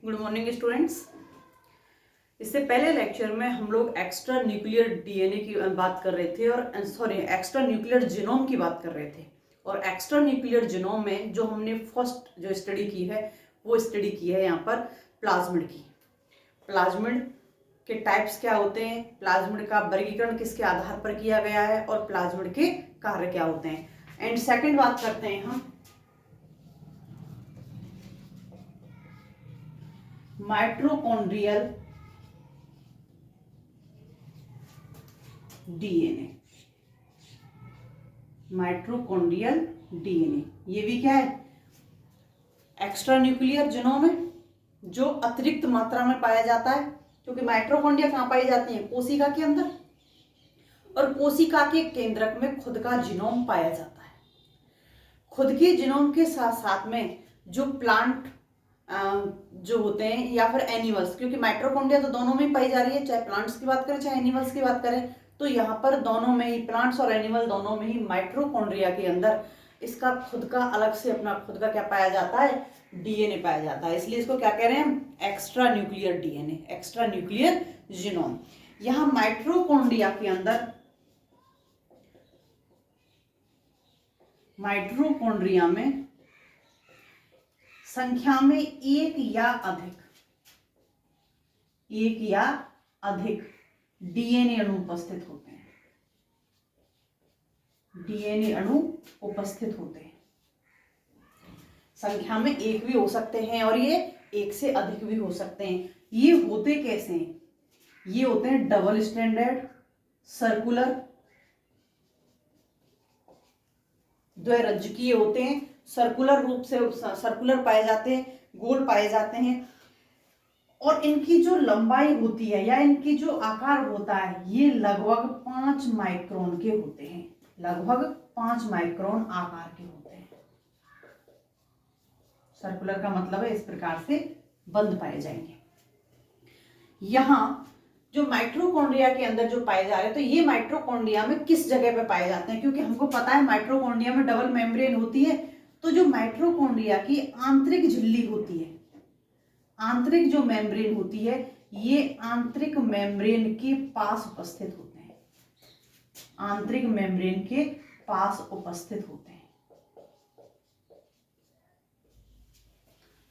Good morning students. इससे पहले lecture में हम लोग एक्स्ट्रा न्यूक्लियर डीएनए की बात कर रहे थे और एक्स्ट्रा न्यूक्लियर जीनोम की बात कर रहे थे। और एक्स्ट्रा न्यूक्लियर जीनोम में जो हमने फर्स्ट जो स्टडी की है वो स्टडी की है यहाँ पर प्लाज्मिड की। प्लाज्मिड के टाइप्स क्या होते हैं, प्लाज्मिड का वर्गीकरण किसके आधार पर किया गया है और प्लाज्मिड के कार्य क्या होते हैं। एंड सेकंड बात करते हैं हम माइटोकॉन्ड्रियल डीएनए। माइटोकॉन्ड्रियल डीएनए ये भी क्या है, एक्स्ट्रा न्यूक्लियर जीनोम है जो अतिरिक्त मात्रा में पाया जाता है, क्योंकि माइटोकॉन्ड्रिया कहाँ पाई जाती है, कोशिका के अंदर, और कोशिका के केंद्रक में खुद का जीनोम पाया जाता है। खुद के जीनोम के साथ साथ में जो प्लांट जो होते हैं या फिर एनिमल्स, क्योंकि माइटोकॉन्ड्रिया तो दोनों में पाई जा रही है, चाहे प्लांट्स की बात करें चाहे एनिमल्स की बात करें, तो यहाँ पर दोनों में ही, प्लांट्स और एनिमल दोनों में ही माइटोकॉन्ड्रिया के अंदर इसका खुद का अलग से अपना खुद का क्या पाया जाता है, डीएनए पाया जाता है। इसलिए इसको क्या कह रहे हैं हम, extra nuclear DNA, extra nuclear genome. यहाँ माइटोकॉन्ड्रिया के अंदर, माइटोकॉन्ड्रिया में संख्या में एक या अधिक डीएनए अणु उपस्थित होते हैं। डीएनए अणु उपस्थित होते हैं, संख्या में एक भी हो सकते हैं और ये एक से अधिक भी हो सकते हैं। ये होते कैसे हैं, ये होते हैं डबल स्टैंडर्ड, सर्कुलर, द्विरज्जुकीय होते हैं, सर्कुलर रूप से सर्कुलर पाए जाते हैं, गोल पाए जाते हैं, और इनकी जो लंबाई होती है या इनकी जो आकार होता है ये लगभग 5 माइक्रोन के होते हैं, लगभग 5 माइक्रोन आकार के होते हैं। सर्कुलर का मतलब है इस प्रकार से बंद पाए जाएंगे। यहां जो माइटोकॉन्ड्रिया के अंदर जो पाए जा रहे हैं, तो ये माइटोकॉन्ड्रिया में किस जगह पे पाए जाते हैं, क्योंकि हमको पता है माइटोकॉन्ड्रिया में डबल मेम्ब्रेन होती है, तो जो माइटोकॉन्ड्रिया की आंतरिक झिल्ली होती है, आंतरिक जो मेम्ब्रेन होती है, ये आंतरिक मेम्ब्रेन के पास उपस्थित होते हैं, आंतरिक मेम्ब्रेन के पास उपस्थित होते हैं,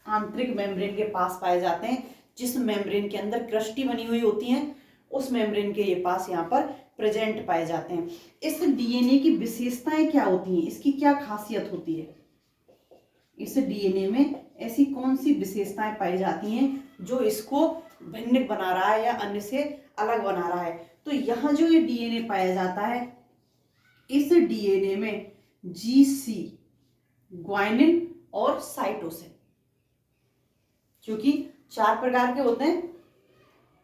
आंतरिक मेम्ब्रेन के पास पाए जाते हैं। जिस मेम्ब्रेन के अंदर क्रस्टी बनी हुई होती है उस मेम्ब्रेन के ये पास यहाँ पर प्रेजेंट पाए जाते हैं। इस डीएनए की विशेषताएं क्या होती हैं, इसकी क्या खासियत होती है, इस डीएनए में ऐसी कौन सी विशेषताएं पाई जाती हैं जो इसको भिन्न बना रहा है या अन्य से अलग बना रहा है। तो यहाँ जो ये डीएनए पाया जाता है, इस डीएनए में जीसी, ग्वानिन और साइटोसिन, क्योंकि 4 प्रकार के होते हैं,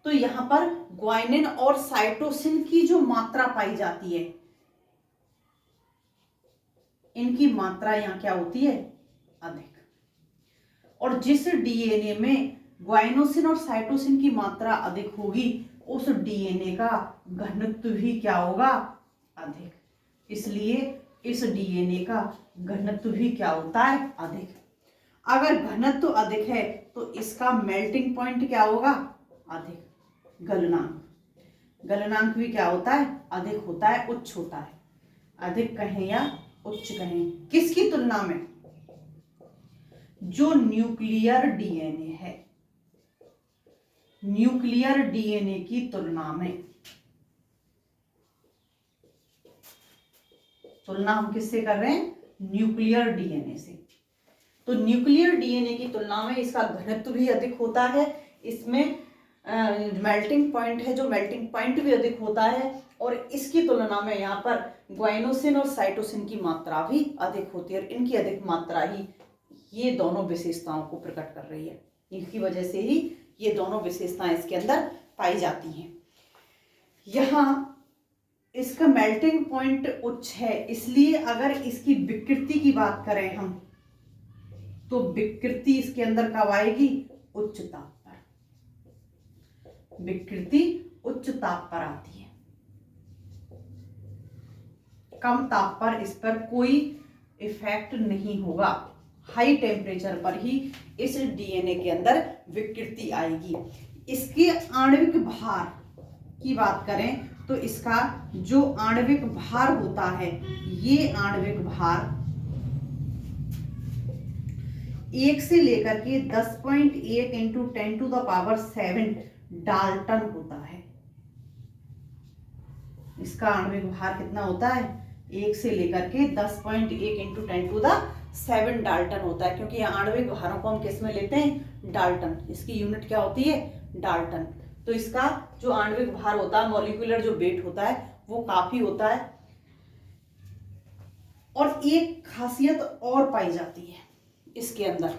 तो यहां पर ग्वानिन और साइटोसिन की जो मात्रा पाई जाती है, इनकी मात्रा यहां क्या होती है, अधिक। और जिस डीएनए में ग्वाइनोसिन और साइटोसिन की मात्रा अधिक होगी उस डीएनए का घनत्व भी क्या होगा, अधिक। इसलिए इस डीएनए का घनत्व भी क्या होता है, अधिक। अगर घनत्व अधिक है तो इसका मेल्टिंग पॉइंट क्या होगा, अधिक। गलनांक, गलनांक भी क्या होता है, अधिक होता है, उच्च होता है। अधिक कहें या उच्च कहें, किसकी तुलना में, जो न्यूक्लियर डीएनए है, न्यूक्लियर डीएनए की तुलना में। तुलना हम किससे कर रहे हैं, न्यूक्लियर डीएनए से। तो न्यूक्लियर डीएनए की तुलना में इसका घनत्व भी अधिक होता है, इसमें मेल्टिंग पॉइंट है, जो मेल्टिंग पॉइंट भी अधिक होता है, और इसकी तुलना में यहाँ पर ग्वाइनोसिन और साइटोसिन की मात्रा भी अधिक होती है, और इनकी अधिक मात्रा ही ये दोनों विशेषताओं को प्रकट कर रही है। इनकी वजह से ही ये दोनों विशेषताएं इसके अंदर पाई जाती हैं। यहाँ इसका मेल्टिंग पॉइंट उच्च है, इसलिए अगर इसकी विकृति की बात करें हम, तो विकृति इसके अंदर कब आएगी, उच्च ताप पर। विकृति उच्च ताप पर आती है, कम ताप पर इस पर कोई इफेक्ट नहीं होगा। हाई टेम्परेचर पर ही इस डीएनए के अंदर विकृति आएगी। इसके आणविक भार की बात करें तो इसका जो आणविक भार होता है, ये आणविक भार 1 से लेकर के 10.1 इंटू 10⁷ डाल्टन होता है। इसका आणविक भार कितना होता है? 1 से लेकर के 10.1 इंटू 10⁷ डाल्टन होता है, क्योंकि आणविक भारों को हम किस में लेते हैं? डाल्टन। इसकी यूनिट क्या होती है? डाल्टन। तो इसका जो आणविक भार होता है, मॉलिक्यूलर जो वेट होता है, वो काफी होता है। और एक खासियत और पाई जाती है इसके अंदर,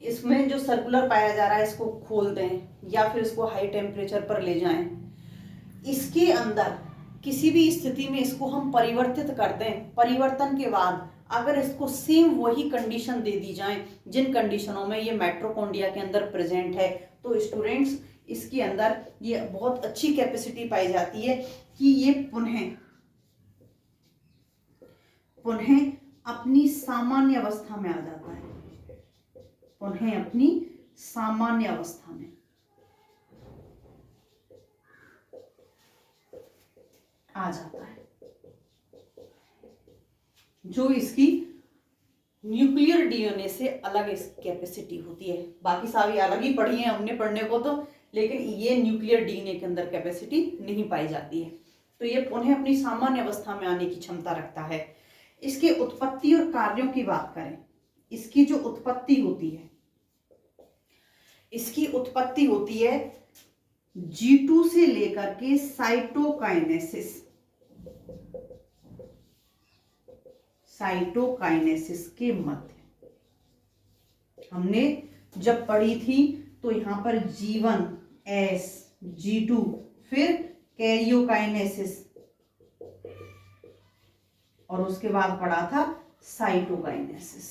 इसमें जो सर्कुलर पाया जा रहा है, इसको खोल दें या फिर इसको हाई टेम्परेचर पर ले जाएं, इसके अंदर किसी भी स्थिति में इसको हम परिवर्तित कर दें, परिवर्तन के बाद अगर इसको सेम वही कंडीशन दे दी जाए जिन कंडीशनों में ये माइटोकॉन्ड्रिया के अंदर प्रेजेंट है, तो स्टूडेंट्स इसके अंदर ये बहुत अच्छी कैपेसिटी पाई जाती है कि ये पुनः अपनी सामान्य अवस्था में आ जाता है, पुनः अपनी सामान्य अवस्था में आ जाता है। जो इसकी न्यूक्लियर डीएनए से अलग इस कैपेसिटी होती है। बाकी सारी अलग ही पढ़ी है हमने पढ़ने को तो, लेकिन ये न्यूक्लियर डीएनए के अंदर कैपेसिटी नहीं पाई जाती है। तो ये पुनः अपनी सामान्य अवस्था में आने की क्षमता रखता है। इसके उत्पत्ति और कार्यों की बात करें, इसकी जो उत्पत्ति होती है, इसकी उत्पत्ति होती है G2 से लेकर के साइटोकाइनेसिस के मध्य। हमने जब पढ़ी थी तो यहां पर G1 S, G2, फिर कैरियोकाइनेसिस, और उसके बाद पढ़ा था साइटोकाइनेसिस।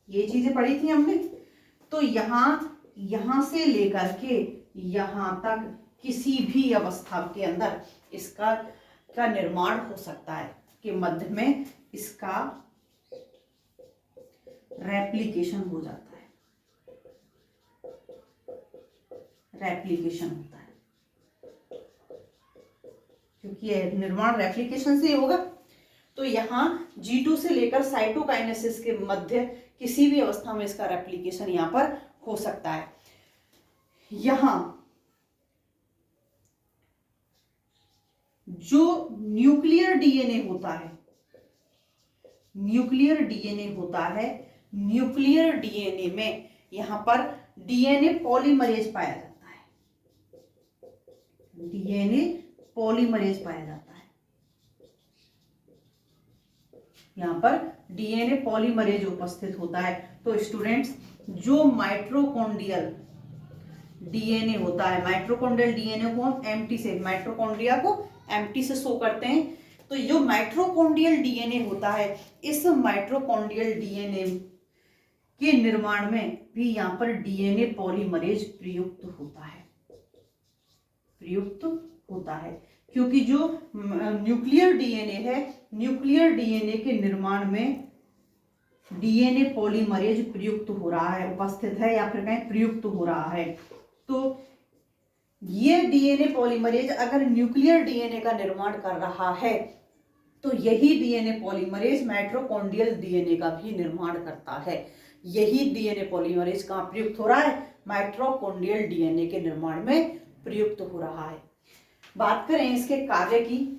ये चीजें पढ़ी थी हमने। तो यहां से लेकर के यहां तक किसी भी अवस्था के अंदर इसका निर्माण हो सकता है, कि मध्य में इसका रेप्लिकेशन हो जाता है, रेप्लिकेशन होता है, क्योंकि यह निर्माण रेप्लिकेशन से ही होगा। तो यहां G2 से लेकर साइटोकाइनेसिस के मध्य किसी भी अवस्था में इसका रेप्लिकेशन यहां पर हो सकता है। यहां जो न्यूक्लियर डीएनए होता है, न्यूक्लियर डीएनए में यहां पर डीएनए पॉलीमरेज पाया जाता है, डीएनए पॉलीमरेज पाया जाता है। यहां पर डीएनए पॉलीमरेज उपस्थित होता है। तो स्टूडेंट्स, जो माइटोकॉन्ड्रियल डीएनए होता है, माइटोकॉन्ड्रियल डीएनए को हम एमटी से, माइटोकॉन्ड्रिया को एमटी से शो करते हैं। तो जो माइटोकॉन्ड्रियल डीएनए होता है, इस माइटोकॉन्ड्रियल डीएनए के निर्माण में भी यहां पर डीएनए पॉलीमरेज प्रयुक्त होता है, क्योंकि जो न्यूक्लियर डीएनए है, न्यूक्लियर डीएनए के निर्माण में डीएनए पॉलीमरेज प्रयुक्त हो रहा है, उपस्थित है, या फिर कहीं प्रयुक्त हो रहा है। तो ये डीएनए पॉलीमरेज अगर न्यूक्लियर डीएनए का निर्माण कर रहा है, तो यही डीएनए पॉलीमरेज माइटोकॉन्ड्रियल डीएनए का भी निर्माण करता है। यही डीएनए पॉलीमरेज कहाँ प्रयुक्त हो रहा है? माइटोकॉन्ड्रियल डीएनए के निर्माण में प्रयुक्त हो रहा है। बात करें इसके कार्य की,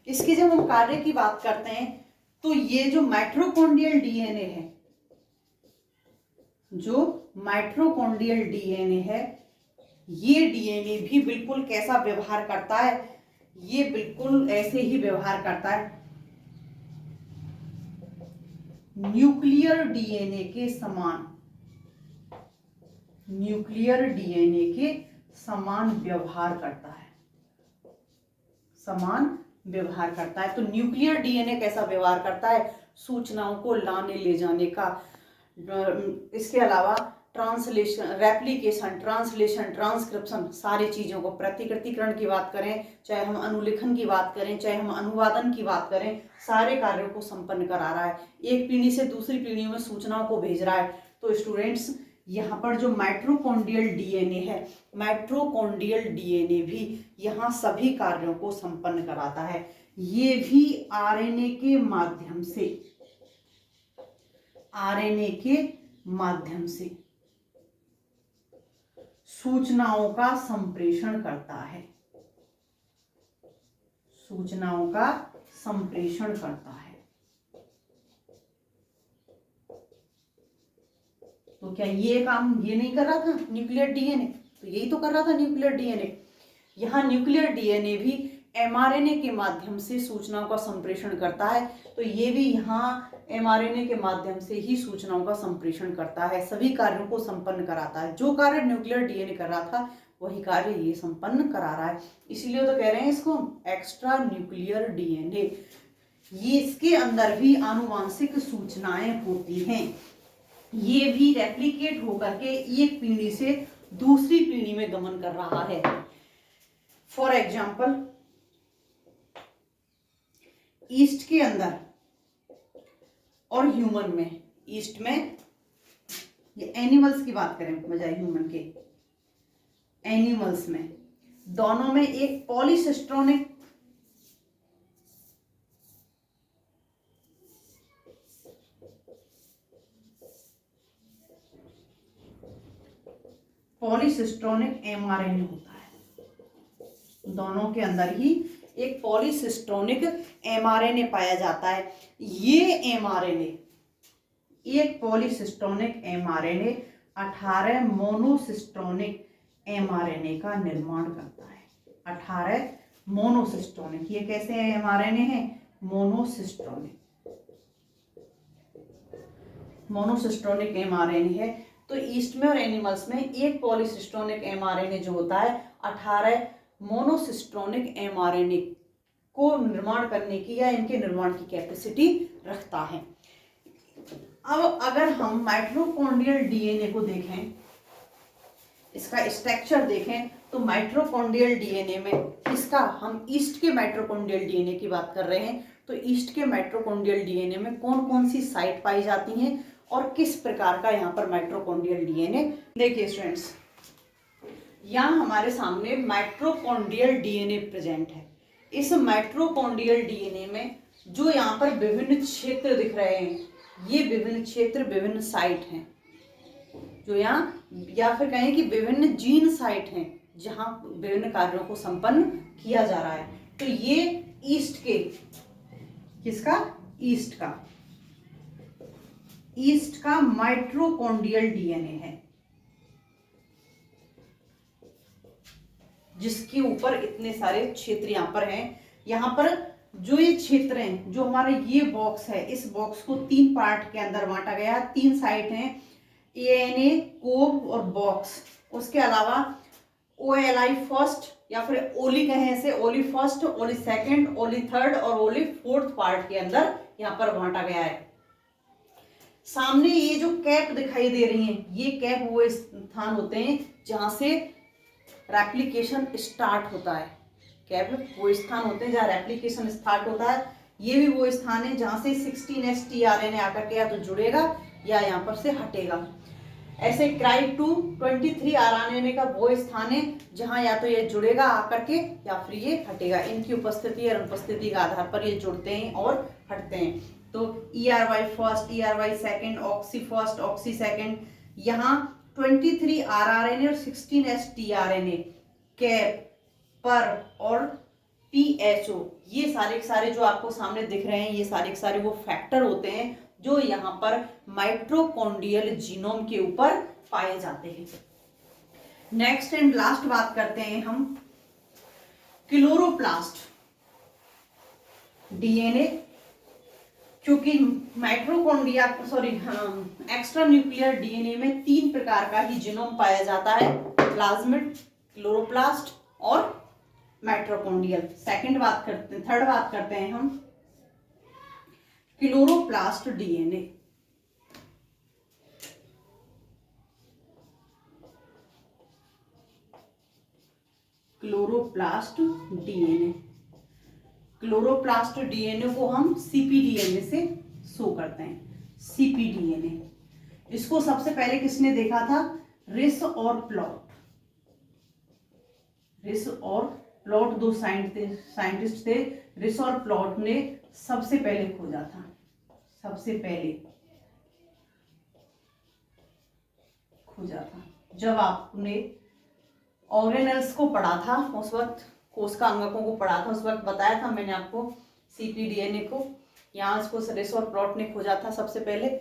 इसकी जब हम कार्य की बात करते हैं, तो ये जो माइटोकॉन्ड्रियल डीएनए है, जो माइटोकॉन्ड्रियल डीएनए है, ये डीएनए भी बिल्कुल कैसा व्यवहार करता है? ये बिल्कुल ऐसे ही व्यवहार करता है, न्यूक्लियर डीएनए के समान, न्यूक्लियर डीएनए के समान व्यवहार करता है, समान व्यवहार करता है। तो न्यूक्लियर डीएनए कैसा व्यवहार करता है? सूचनाओं को लाने ले जाने का। इसके अलावा ट्रांसलेशन, रेप्लिकेशन, ट्रांसलेशन, ट्रांसक्रिप्शन, सारी चीज़ों को, प्रतिकृतिकरण की बात करें, चाहे हम अनुलेखन की बात करें, चाहे हम अनुवादन की बात करें, सारे कार्यों को संपन्न करा रहा है। एक पीढ़ी से दूसरी पीढ़ी में सूचनाओं को भेज रहा है। तो स्टूडेंट्स, यहाँ पर जो माइटोकॉन्ड्रियल डीएनए है, माइटोकॉन्ड्रियल डीएनए भी यहाँ सभी कार्यों को संपन्न कराता है। ये भी आरएनए के माध्यम से, आरएनए के माध्यम से सूचनाओं का संप्रेषण करता है, सूचनाओं का संप्रेषण करता है। तो क्या ये काम ये नहीं कर रहा था न्यूक्लियर डीएनए? तो यही तो कर रहा था न्यूक्लियर डीएनए। यहाँ न्यूक्लियर डीएनए भी एमआरएनए के माध्यम से सूचनाओं का संप्रेषण करता है। तो ये भी यहाँ एमआरएनए के माध्यम से ही सूचनाओं का संप्रेषण करता है, सभी कार्यों को संपन्न कराता है। जो कार्य न्यूक्लियर डीएनए कर रहा था वही कार्य ये संपन्न करा रहा है। इसीलिए तो कह रहे हैं इसको एक्स्ट्रा न्यूक्लियर डीएनए। ये इसके अंदर भी आनुवांशिक सूचनाएं होती हैं। ये भी रेप्लिकेट होकर के एक पीढ़ी से दूसरी पीढ़ी में गमन कर रहा है। फॉर एग्जाम्पल, ईस्ट के अंदर और ह्यूमन में, ईस्ट में ये एनिमल्स की बात करें बजाय ह्यूमन के, एनिमल्स में दोनों में एक पॉलीसिस्ट्रोनिक एमआरएनए होता है। दोनों के अंदर ही एक पॉलीसिस्ट्रोनिक एमआरएनए पाया जाता है। ये एमआरएनए, एक पॉलीसिस्ट्रोनिक एमआरएनए 18 मोनोसिस्ट्रोनिक एमआरएनए का निर्माण करता है। 18 मोनोसिस्ट्रोनिक, ये कैसे एमआरएनए है? मोनोसिस्ट्रोनिक, मोनोसिस्ट्रोनिक एमआरएनए है। तो ईस्ट में और एनिमल्स में एक पॉलीसिस्ट्रोनिक एमआरएनए जो होता है 18 मोनोसिस्ट्रोनिक एमआरएनए को निर्माण करने की या इनके निर्माण की कैपेसिटी रखता है। अब अगर हम माइटोकॉन्ड्रियल डीएनए को देखें, इसका स्ट्रक्चर देखें, तो माइटोकॉन्ड्रियल डीएनए में इसका, हम ईस्ट के माइटोकॉन्ड्रियल डीएनए की बात कर रहे हैं, तो ईस्ट के माइटोकॉन्ड्रियल डीएनए में कौन कौन सी साइट पाई जाती हैं और किस प्रकार का यहाँ पर माइटोकॉन्ड्रियल डीएनए। देखिए स्टूडेंट्स, यहाँ हमारे सामने माइटोकॉन्ड्रियल डीएनए प्रेजेंट है। इस माइटोकॉन्ड्रियल डीएनए में जो यहाँ पर विभिन्न क्षेत्र दिख रहे हैं, ये विभिन्न क्षेत्र, विभिन्न साइट हैं जो यहाँ, या फिर कहें कि विभिन्न जीन साइट हैं जहाँ विभिन्न कार्यों को संपन्न किया जा रहा है। तो ये ईस्ट के, किसका? ईस्ट का माइटोकॉन्ड्रियल डीएनए है, जिसके ऊपर इतने सारे क्षेत्र यहाँ पर हैं। यहाँ पर जो ये क्षेत्र हैं, जो हमारा ये बॉक्स है, इस बॉक्स को 3 पार्ट के अंदर बांटा गया है। 3 साइट हैं, एएनए, कोब और बॉक्स। उसके अलावा ओएलआई फर्स्ट, या फिर ओली कहें इसे, ओली फर्स्ट, ओली सेकंड, ओली थर्ड और ओली फोर्थ पार्ट के अंदर यहाँ पर बांटा गया है। सामने ये जो कैप दिखाई दे रही हैं, ये कैप वो स्थान होते हैं जहां से रेप्लिकेशन स्टार्ट होता है। कैप वो स्थान होते हैं जहां रेप्लिकेशन स्टार्ट होता है। ये भी वो स्थान है जहां से 16S tRNA आकर के या तो जुड़ेगा या यहाँ पर से हटेगा। ऐसे क्राइब टू 23 RNA का वो स्थान है जहां या तो ये जुड़ेगा आकर के या फिर ये हटेगा। इनकी उपस्थिति और अनुपस्थिति के आधार पर ये जुड़ते हैं और हटते हैं। तो ERY first, ERY second, oxy first, oxy second, यहाँ 23 RRNA और 16S tRNA, कैप, पर और PHO, ये सारे के सारे जो आपको सामने दिख रहे हैं, ये सारे के सारे वो फैक्टर होते हैं जो यहाँ पर माइटोकॉन्ड्रियल जीनोम के ऊपर पाए जाते हैं। नेक्स्ट एंड लास्ट बात करते हैं हम क्लोरोप्लास्ट डीएनए, क्योंकि माइटोकॉन्ड्रिया एक्स्ट्रा न्यूक्लियर डीएनए में 3 प्रकार का ही जीनोम पाया जाता है, प्लाज्मिड, क्लोरोप्लास्ट और माइटोकॉन्ड्रियल। सेकंड बात करते हैं, थर्ड बात करते हैं हम chloroplast DNA. Chloroplast DNA, chloroplast DNA को हम सीपीडीएनए से शो करते हैं। सीपीडीएनए, इसको सबसे पहले किसने देखा था? रिस और प्लॉट। रिस और प्लॉट दो साइंटिस्ट थे। रिस और प्लॉट ने सबसे पहले खोजा था, सबसे पहले खोजा था। जब आपने ऑर्गेनेल्स को पढ़ा था, उस वक्त कोशिका अंगकों को पढ़ा था, उस वक्त बताया था मैंने आपको सीपीडीएनए को। यहाँ इसको रिस और प्लॉट ने खोजा था सबसे पहले।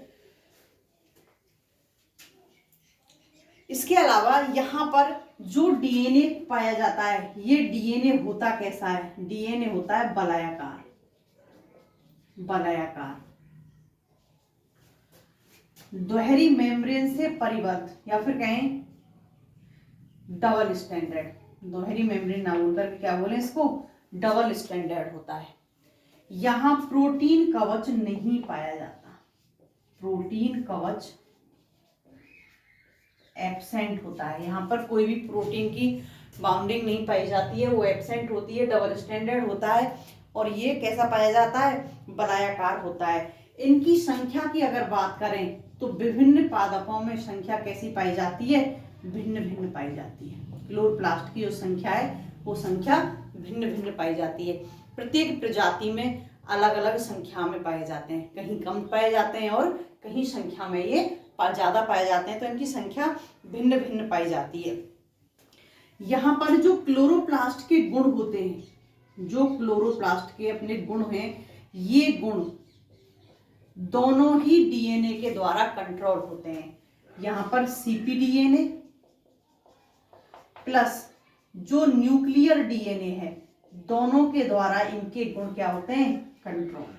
इसके अलावा यहाँ पर जो डीएनए पाया जाता है, ये डीएनए होता कैसा है? डीएनए होता है वलयाकार, वलयाकार, दोहरी मेम्ब्रेन से परिबद्ध, या फिर कहें डबल स्टैंडर्ड। दोहरी मेम्ब्रेन ना बोलकर क्या बोले इसको? डबल स्टैंडर्ड होता है। यहां प्रोटीन कवच नहीं पाया जाता, प्रोटीन कवच एब्सेंट होता है। यहाँ पर कोई भी प्रोटीन की बाउंडिंग नहीं पाई जाती है, वो एब्सेंट होती है, डबल स्टैंडर्ड होता है। और ये कैसा पाया जाता है? वलयाकार होता है। इनकी संख्या की अगर बात करें तो विभिन्न पादपों में संख्या कैसी पाई जाती है? भिन्न भिन्न पाई जाती है। क्लोरोप्लास्ट की जो संख्या है वो संख्या भिन्न भिन्न पाई जाती है। प्रत्येक प्रजाति में अलग अलग संख्या में पाए जाते हैं, कहीं कम पाए जाते हैं और कहीं संख्या में ये ज्यादा पाए जाते हैं, तो इनकी संख्या भिन्न भिन्न पाई जाती है। यहाँ पर जो क्लोरोप्लास्ट के गुण होते हैं, जो क्लोरोप्लास्ट के अपने गुण हैं, ये गुण दोनों ही डीएनए के द्वारा कंट्रोल होते हैं। यहाँ पर सीपीडीएनए प्लस जो न्यूक्लियर डीएनए है, दोनों के द्वारा इनके गुण क्या होते हैं? कंट्रोल।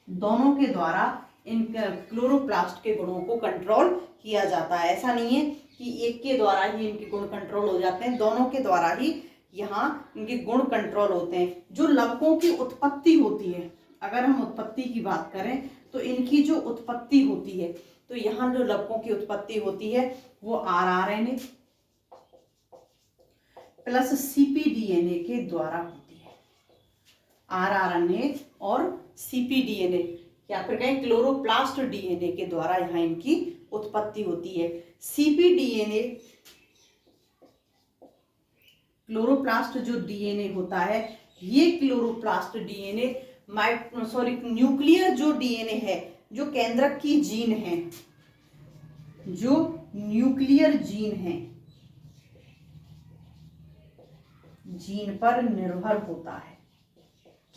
दोनों के द्वारा इन क्लोरोप्लास्ट के गुणों को कंट्रोल किया जाता है। ऐसा नहीं है कि एक के द्वारा ही इनके गुण कंट्रोल हो जाते हैं, दोनों के द्वारा ही यहाँ इनके गुण कंट्रोल होते हैं। जो लवकों की उत्पत्ति होती है, अगर हम उत्पत्ति की बात करें तो इनकी जो उत्पत्ति होती है, तो यहाँ जो लवकों की उत्पत्ति होती है वो आरआरएनए प्लस सीपीडीएनए के द्वारा होती है। आरआरएनए और सीपीडीएनए या फिर कहें क्लोरोप्लास्ट डीएनए के द्वारा यहाँ इनकी उत्पत्ति होती है। सीपीडीएनए, क्लोरोप्लास्ट जो डीएनए होता है, ये क्लोरोप्लास्ट डीएनए न्यूक्लियर जो डीएनए है, जो केंद्रक की जीन है, जो न्यूक्लियर जीन है, जीन पर निर्भर होता है।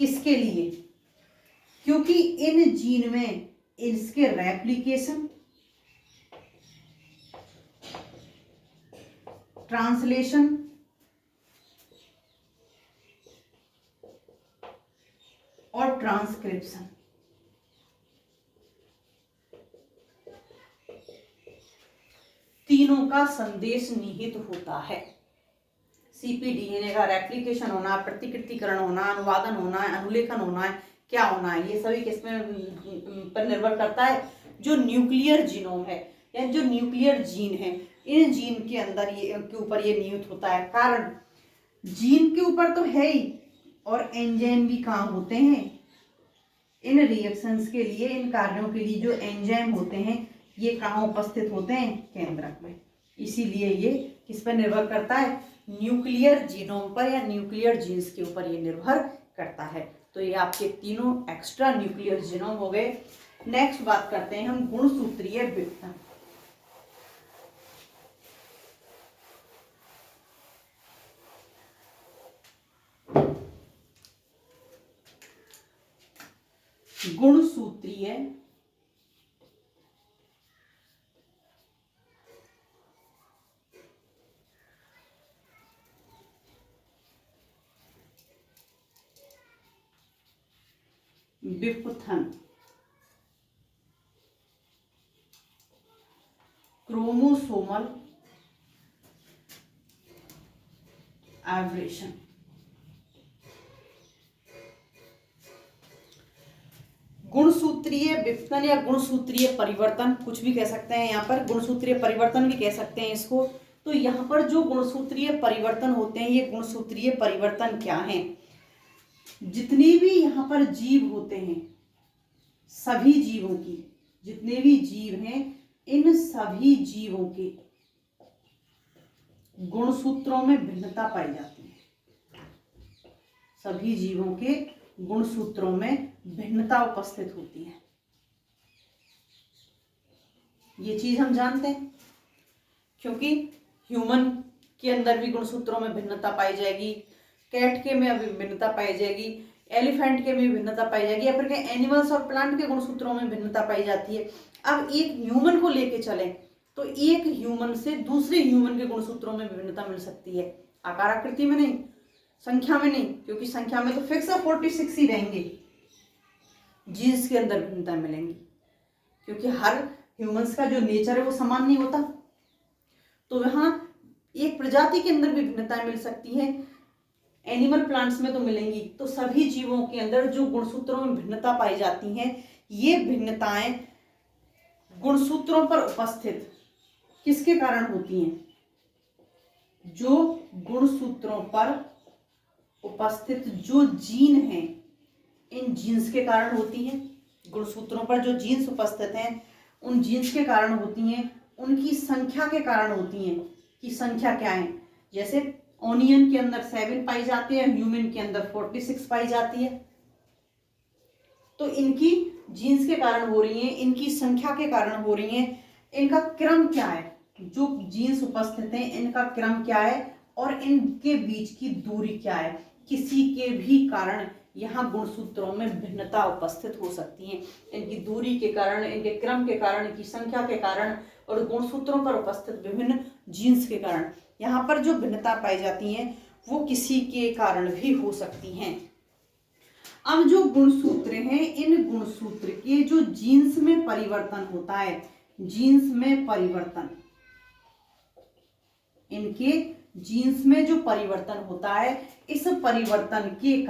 किसके लिए? क्योंकि इन जीन में इसके रेप्लिकेशन, ट्रांसलेशन और ट्रांसक्रिप्शन, तीनों का संदेश निहित होता है। सीपीडीएनए का रेप्लिकेशन होना, प्रतिकृतिकरण होना, अनुवादन होना, अनुलेखन होना है, क्या होना है, ये सभी किसमें पर निर्भर करता है? जो न्यूक्लियर जीनोम है या जो न्यूक्लियर जीन है, इन जीन के अंदर ये के ऊपर ये निहित होता है। कारण जीन के ऊपर तो है ही, और एंजाइम भी कहाँ होते हैं? इन रिएक्शंस के लिए, इन कार्यों के लिए जो एंजाइम होते हैं, ये कहाँ उपस्थित होते हैं? केंद्रक में। इसीलिए ये किस पर निर्भर करता है? न्यूक्लियर जीनोम पर या न्यूक्लियर जीन्स के ऊपर ये निर्भर करता है। तो ये आपके तीनों एक्स्ट्रा न्यूक्लियर जीनोम हो गए। नेक्स्ट बात करते हैं हम गुणसूत्रीय विघटन। गुणसूत्रीय विघटन, क्रोमोसोमल एब्रेशन। गुणसूत्रीय विपतन या गुणसूत्रीय परिवर्तन कुछ भी कह सकते हैं, यहाँ पर गुणसूत्रीय परिवर्तन भी कह सकते हैं इसको। तो यहाँ पर जो गुणसूत्रीय परिवर्तन होते हैं, ये गुणसूत्रीय परिवर्तन क्या हैं? जितने भी यहाँ पर जीव होते हैं, सभी जीवों की, जितने भी जीव हैं, इन सभी जीवों के गुणसूत्रों में भिन्नता पाई जाती है। सभी जीवों के गुणसूत्रों में भिन्नता उपस्थित होती है। ये चीज हम जानते हैं, क्योंकि ह्यूमन के अंदर भी गुणसूत्रों में भिन्नता पाई जाएगी, कैट के में भी भिन्नता पाई जाएगी, एलिफेंट के में भी भिन्नता पाई जाएगी, या फिर के एनिमल्स और प्लांट के गुणसूत्रों में भिन्नता पाई जाती है। अब एक ह्यूमन को लेके चले तो एक ह्यूमन से दूसरे ह्यूमन के गुणसूत्रों में भिन्नता मिल सकती है, आकार आकृति में नहीं, संख्या में नहीं, क्योंकि संख्या में तो फिक्स 46 ही रहेंगे। जीन्स के अंदर भिन्नता मिलेंगी, क्योंकि हर ह्यूमंस का जो नेचर है वो समान नहीं होता। तो यहाँ एक प्रजाति के अंदर भी भिन्नताएं मिल सकती है, एनिमल प्लांट्स में तो मिलेंगी। तो सभी जीवों के अंदर जो गुणसूत्रों में भिन्नता पाई जाती हैं, ये भिन्नताएं गुणसूत्रों पर उपस्थित किसके कारण होती हैं? जो गुणसूत्रों पर उपस्थित जो जीन हैं, इन जीन्स के कारण होती हैं। गुणसूत्रों पर जो जीन्स उपस्थित हैं, उन जीन्स के कारण होती हैं, उनकी संख्या के कारण होती हैं कि संख्या क्या है। जैसे ओनियन के अंदर 7 पाई जाती है, ह्यूमन के अंदर 46 पाई जाती है। तो इनकी जीन्स के कारण हो रही हैं, इनकी संख्या के कारण हो रही हैं। इनका क्रम क्या है? जो जीन्स उपस्थित हैं, इनका क्रम क्या है और इनके बीच की दूरी क्या है? किसी के भी कारण यहाँ गुणसूत्रों में भिन्नता उपस्थित हो सकती है, इनकी दूरी के कारण, इनके क्रम के कारण, इनकी संख्या के कारण और गुणसूत्रों पर उपस्थित विभिन्न जीन्स के कारण यहाँ पर जो भिन्नता पाई जाती है वो किसी के कारण भी हो सकती हैं। अब जो गुणसूत्र हैं, इन गुणसूत्र के जो जीन्स में परिवर्तन होता है, जीन्स में परिवर्तन, इनके जीन्स में जो परिवर्तन होता है, इस परिवर्तन के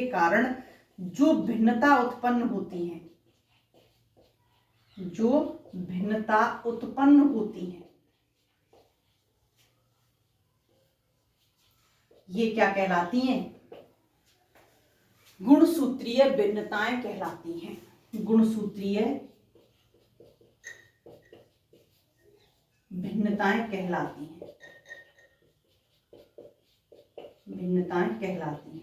कारण जो भिन्नता उत्पन्न होती है, जो भिन्नता उत्पन्न होती है, ये क्या कहलाती हैं? गुणसूत्रीय भिन्नताएं कहलाती हैं। गुणसूत्रीय भिन्नताएं कहलाती हैं, भिन्नताएं कहलाती हैं।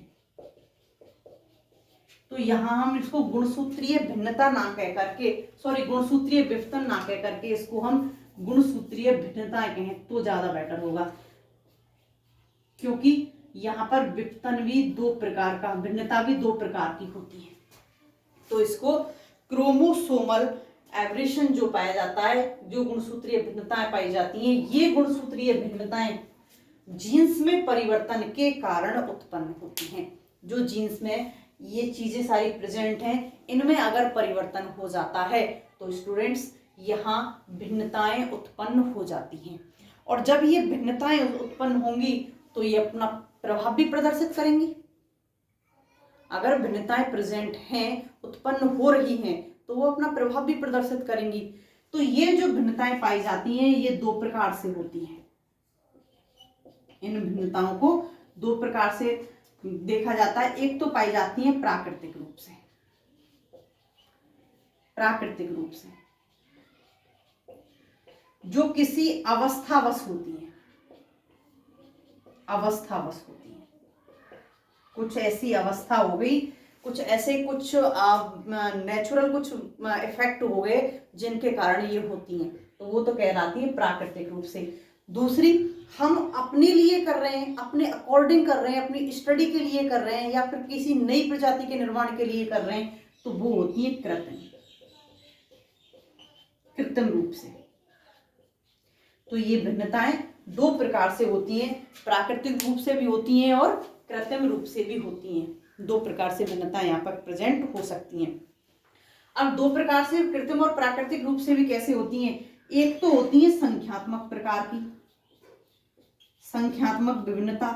तो यहां हम इसको गुणसूत्रीय भिन्नता ना कह करके, गुणसूत्रीय विपतन ना कह करके इसको हम गुणसूत्रीय भिन्नताएं कहें तो ज्यादा बेटर होगा, क्योंकि यहाँ पर विपतन भी 2 प्रकार का, भिन्नता भी 2 प्रकार की होती है। तो इसको क्रोमोसोमल एवरेशन जो पाया जाता है, जो गुणसूत्रीय भिन्नताएं पाई जाती हैं, ये गुणसूत्रीय भिन्नताएं जीन्स में परिवर्तन के कारण उत्पन्न होती हैं। जो जीन्स में ये चीजें सारी प्रेजेंट हैं, इनमें अगर परिवर्तन हो जाता है तो स्टूडेंट्स यहाँ भिन्नताएं उत्पन्न हो जाती हैं। और जब ये भिन्नताएं उत्पन्न होंगी तो ये अपना प्रभाव भी प्रदर्शित करेंगी। अगर भिन्नताएं प्रेजेंट हैं, उत्पन्न हो रही हैं, तो वो अपना प्रभाव भी प्रदर्शित करेंगी। तो ये जो भिन्नताएं पाई जाती हैं, ये 2 प्रकार से होती हैं। इन भिन्नताओं को 2 प्रकार से देखा जाता है। एक तो पाई जाती है प्राकृतिक रूप से, प्राकृतिक रूप से जो किसी अवस्थावश होती है, अवस्थावश होती है। कुछ ऐसी अवस्था हो गई, कुछ ऐसे कुछ नेचुरल कुछ इफेक्ट हो गए जिनके कारण ये होती हैं, तो वो तो कहलाती है प्राकृतिक रूप से। दूसरी, हम अपने लिए कर रहे हैं, अपने अकॉर्डिंग कर रहे हैं, अपनी स्टडी के लिए कर रहे हैं, या फिर किसी नई प्रजाति के निर्माण के लिए कर रहे हैं, तो वो होती है कृत्रिम रूप से। तो ये भिन्नताएं 2 प्रकार से होती हैं, प्राकृतिक रूप से भी होती हैं और कृत्रिम रूप से भी होती हैं। 2 प्रकार से भिन्नताएं यहाँ पर प्रेजेंट हो सकती हैं। अब 2 प्रकार से कृत्रिम और प्राकृतिक रूप से भी कैसे होती हैं? एक तो होती है संख्यात्मक प्रकार की, संख्यात्मक विभिन्नता।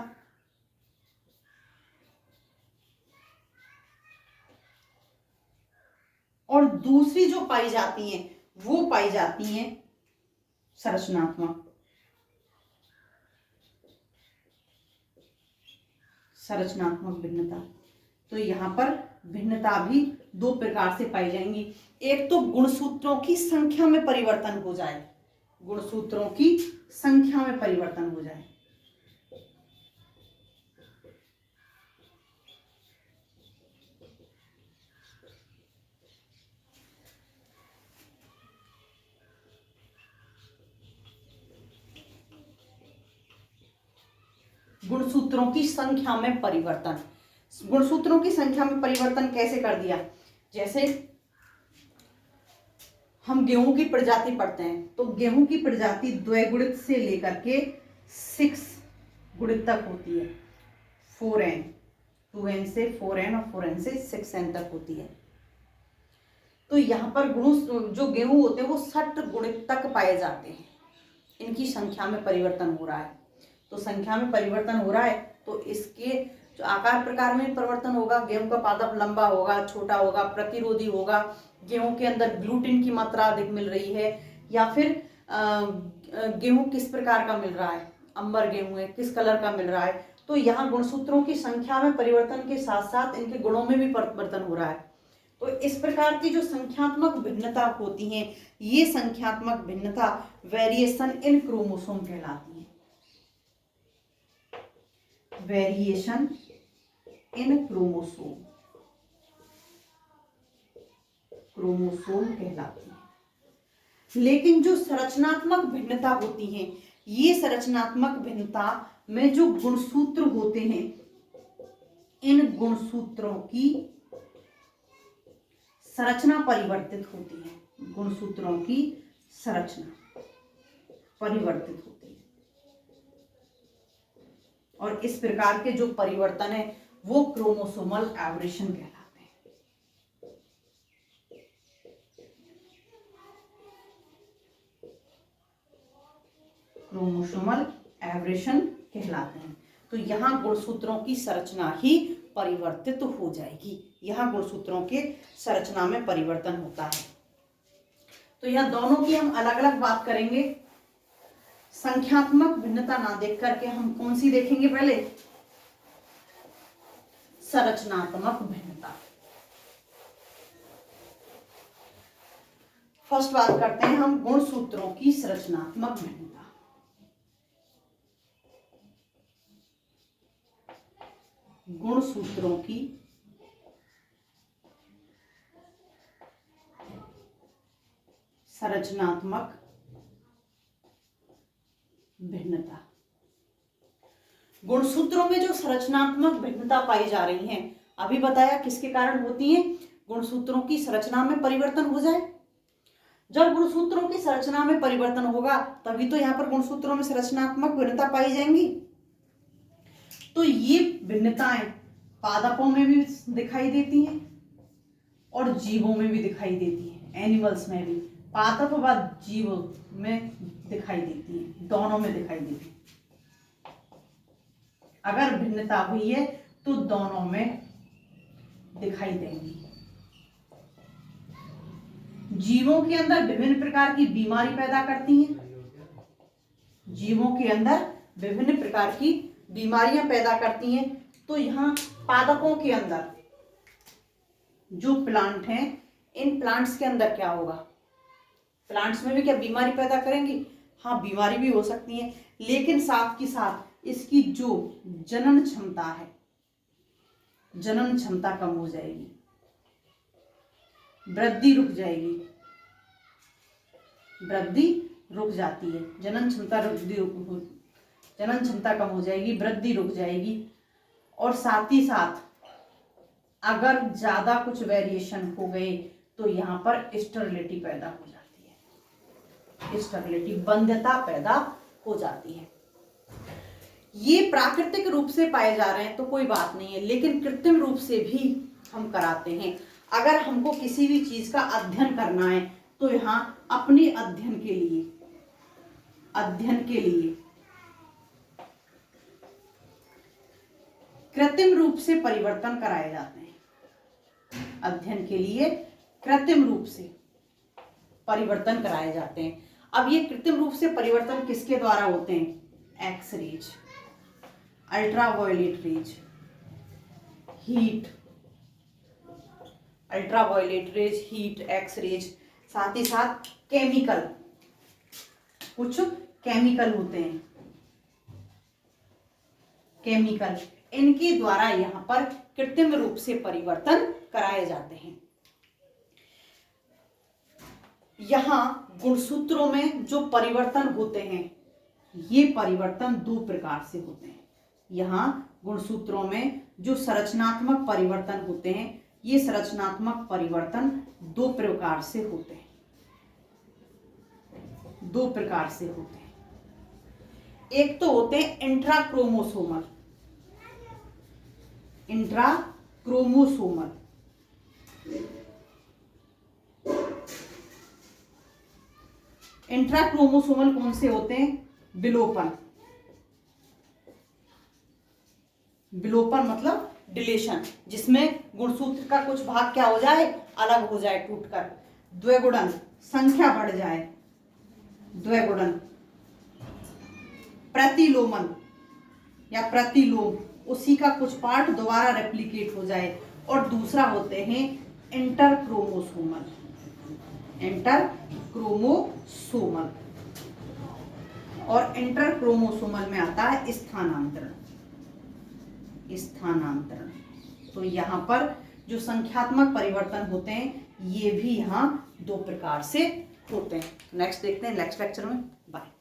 दूसरी जो पाई जाती हैं वो पाई जाती हैं संरचनात्मक भिन्नता। तो यहाँ पर भिन्नता भी दो प्रकार से पाई जाएंगी। एक तो गुणसूत्रों की संख्या में परिवर्तन हो जाए, गुणसूत्रों की संख्या में परिवर्तन हो जाए। गुणसूत्रों की संख्या में परिवर्तन, गुणसूत्रों की संख्या में परिवर्तन कैसे कर दिया? जैसे हम गेहूं की प्रजाति पढ़ते हैं तो गेहूं की प्रजाति द्विगुणित से लेकर के 6 गुणित तक होती है। 4n, 2n से 4n और 4n से 6n तक होती है। तो यहाँ पर गुण जो गेहूं होते हैं वो 60 गुणित तक पाए जाते हैं। इनकी संख्या में परिवर्तन हो रहा है। तो संख्या में परिवर्तन हो रहा है तो इसके जो आकार प्रकार में परिवर्तन होगा, गेहूं का पादप लंबा होगा, छोटा होगा, प्रतिरोधी होगा, गेहूं के अंदर ग्लूटिन की मात्रा अधिक मिल रही है, या फिर गेहूं किस प्रकार का मिल रहा है, अंबर गेहूं है, किस कलर का मिल रहा है। तो यहाँ गुणसूत्रों की संख्या में परिवर्तन के साथ साथ इनके गुणों में भी परिवर्तन हो रहा है। तो इस प्रकार की जो संख्यात्मक भिन्नता होती है, ये संख्यात्मक भिन्नता वेरिएशन इन क्रोमोसोम कहलाती है। वेरिएशन इन क्रोमोसोम, क्रोमोसोम कहलाती है। लेकिन जो संरचनात्मक भिन्नता होती है, ये संरचनात्मक भिन्नता में जो गुणसूत्र होते हैं, इन गुणसूत्रों की संरचना परिवर्तित होती है। गुणसूत्रों की संरचना परिवर्तित होती है और इस प्रकार के जो परिवर्तन है वो क्रोमोसोमल एवरेशन कहलाते हैं। क्रोमोसोमल एवरेशन कहलाते हैं। तो यहाँ गुणसूत्रों की संरचना ही परिवर्तित हो जाएगी। यहाँ गुणसूत्रों के संरचना में परिवर्तन होता है। तो यह दोनों की हम अलग अलग बात करेंगे। संख्यात्मक भिन्नता ना देख करके हम कौन सी देखेंगे? पहले संरचनात्मक भिन्नता। फर्स्ट बात करते हैं हम गुणसूत्रों की संरचनात्मक भिन्नता। गुणसूत्रों की संरचनात्मक भिन्नता। गुणसूत्रों में जो संरचनात्मक भिन्नता पाई जा रही है, अभी बताया किसके कारण होती है? गुणसूत्रों की संरचना में परिवर्तन हो जाए। जब गुणसूत्रों की संरचना में परिवर्तन होगा तभी तो यहाँ पर गुणसूत्रों में संरचनात्मक भिन्नता पाई जाएंगी। तो ये भिन्नताएं पादपों में भी दिखाई देती हैं और जीवों में भी दिखाई देती हैं। एनिमल्स में भी, पादप व जीवों में दिखाई देती है, दोनों में दिखाई देती है। अगर भिन्नता हुई है तो दोनों में दिखाई देंगी। जीवों के अंदर विभिन्न प्रकार की बीमारी पैदा करती हैं। जीवों के अंदर विभिन्न प्रकार की बीमारियां पैदा करती हैं। तो यहाँ पादपों के अंदर जो प्लांट हैं, इन प्लांट्स के अंदर क्या होगा? प्लांट्स में भी क्या बीमारी पैदा करेंगी? हाँ, बीमारी भी हो सकती है, लेकिन साथ ही साथ इसकी जो जनन क्षमता है, जनन क्षमता कम हो जाएगी, वृद्धि रुक जाएगी, वृद्धि रुक जाती है, जनन क्षमता कम हो जाएगी, वृद्धि रुक जाएगी। और साथ ही साथ अगर ज्यादा कुछ वेरिएशन हो गए तो यहाँ पर स्टेरिलिटी पैदा हो जाती है, स्टेरिलिटी, वंध्यता पैदा हो जाती है। ये प्राकृतिक रूप से पाए जा रहे हैं तो कोई बात नहीं है, लेकिन कृत्रिम रूप से भी हम कराते हैं। अगर हमको किसी भी चीज का अध्ययन करना है तो यहाँ अपने अध्ययन के लिए कृत्रिम रूप से परिवर्तन कराए जाते हैं। अध्ययन के लिए कृत्रिम रूप से परिवर्तन कराए जाते हैं। अब ये कृत्रिम रूप से परिवर्तन किसके द्वारा होते हैं? X rays, ultraviolet rays, heat, ultraviolet rays, heat, X rays, साथ ही साथ केमिकल, कुछ केमिकल होते हैं, केमिकल, इनके द्वारा यहां पर कृत्रिम रूप से परिवर्तन कराए जाते हैं। यहां गुणसूत्रों में जो परिवर्तन होते हैं, ये परिवर्तन दो प्रकार से होते हैं। यहां गुणसूत्रों में जो संरचनात्मक परिवर्तन होते हैं, ये संरचनात्मक परिवर्तन दो प्रकार से होते हैं, दो प्रकार से होते हैं। एक तो होते हैं इंट्राक्रोमोसोमल, इंट्राक्रोमोसोमल, इंट्राक्रोमोसोमल कौन से होते हैं? विलोपन, विलोपन मतलब डिलीशन, जिसमें गुणसूत्र का कुछ भाग क्या हो जाए? अलग हो जाए, टूटकर। द्विगुणन, संख्या बढ़ जाए, द्विगुणन। प्रतिलोमन या प्रतिलोम, उसी का कुछ पार्ट दोबारा रेप्लिकेट हो जाए। और दूसरा होते हैं इंटरक्रोमोसोमल, इंटरक्रोमोसोमल। और इंटरक्रोमोसोमल में आता है स्थानांतरण, स्थानांतरण। तो यहां पर जो संख्यात्मक परिवर्तन होते हैं, ये भी यहां दो प्रकार से होते हैं। नेक्स्ट देखते हैं नेक्स्ट लेक्चर में। बाय।